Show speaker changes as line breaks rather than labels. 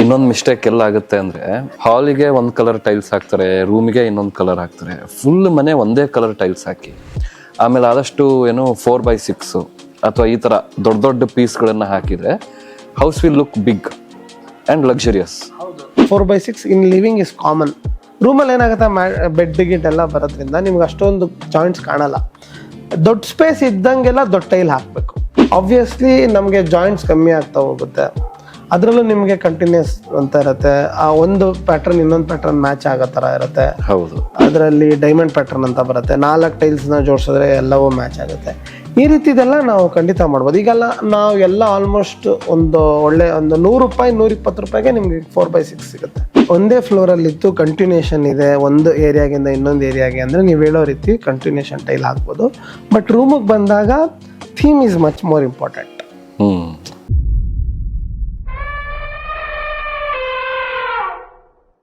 ಇನ್ನೊಂದು ಮಿಸ್ಟೇಕ್ ಎಲ್ಲ ಆಗುತ್ತೆ ಅಂದ್ರೆ ಹಾಲಿಗೆ ಒಂದ್ ಕಲರ್ ಟೈಲ್ಸ್ ಹಾಕ್ತಾರೆ, ರೂಮಿಗೆ ಇನ್ನೊಂದು ಕಲರ್ ಹಾಕ್ತಾರೆ, ಫುಲ್ ಮನೆ ಒಂದೇ ಕಲರ್ ಟೈಲ್ಸ್ ಹಾಕಿ ಆಮೇಲೆ ಆದಷ್ಟು ಏನು 4x6 ಅಥವಾ ಈ ತರ ದೊಡ್ಡ ದೊಡ್ಡ ಪೀಸ್ಗಳನ್ನ ಹಾಕಿದ್ರೆ house will look big and luxurious.
4x6 in living is common. ರೂಮಲ್ಲಿ ಏನಾಗುತ್ತೆ, ಬೆಡ್ ಗಿಟ್ ಎಲ್ಲ ಬರೋದ್ರಿಂದ ನಿಮ್ಗೆ ಅಷ್ಟೊಂದು ಜಾಯಿಂಟ್ಸ್ ಕಾಣಲ್ಲ. ದೊಡ್ಡ ಸ್ಪೇಸ್ ಇದ್ದಂಗೆಲ್ಲ ದೊಡ್ಡ ಟೈಲ್ ಹಾಕಬೇಕು. ಆಬ್ವಿಯಸ್ಲಿ ನಮಗೆ ಜಾಯಿಂಟ್ಸ್ ಕಮ್ಮಿ ಆಗ್ತಾ ಹೋಗುತ್ತೆ. ಅದರಲ್ಲೂ ನಿಮಗೆ ಕಂಟಿನ್ಯೂಸ್ ಅಂತ ಇರುತ್ತೆ. ಆ ಒಂದು ಪ್ಯಾಟರ್ನ್ ಇನ್ನೊಂದು ಪ್ಯಾಟರ್ನ್ ಮ್ಯಾಚ್ ಆಗೋ ಥರ ಇರುತ್ತೆ.
ಹೌದು,
ಅದರಲ್ಲಿ ಡೈಮಂಡ್ ಪ್ಯಾಟರ್ನ್ ಅಂತ ಬರುತ್ತೆ. 4 ಟೈಲ್ಸ್ನ ಜೋಡಿಸಿದ್ರೆ ಎಲ್ಲವೂ ಮ್ಯಾಚ್ ಆಗುತ್ತೆ. ಈ ರೀತಿದೆಲ್ಲ ನಾವು ಖಂಡಿತ ಮಾಡ್ಬೋದು. ಈಗೆಲ್ಲ ನಾವು ಎಲ್ಲ ಆಲ್ಮೋಸ್ಟ್ ಒಂದು ಒಳ್ಳೆ ಒಂದು ₹100 ₹120 ನಿಮಗೆ 4x6 ಸಿಗುತ್ತೆ. ಒಂದೇ ಫ್ಲೋರಲ್ಲಿದ್ದು ಕಂಟಿನ್ಯೂಷನ್ ಇದೆ ಒಂದು ಏರಿಯಾಗಿಂದ ಇನ್ನೊಂದು ಏರಿಯಾಗೆ ಅಂದರೆ ನೀವು ಹೇಳೋ ರೀತಿ ಕಂಟಿನ್ಯೂಷನ್ ಟೈಲ್ ಹಾಕ್ಬೋದು. ಬಟ್ ರೂಮಿಗೆ ಬಂದಾಗ theme is much more important.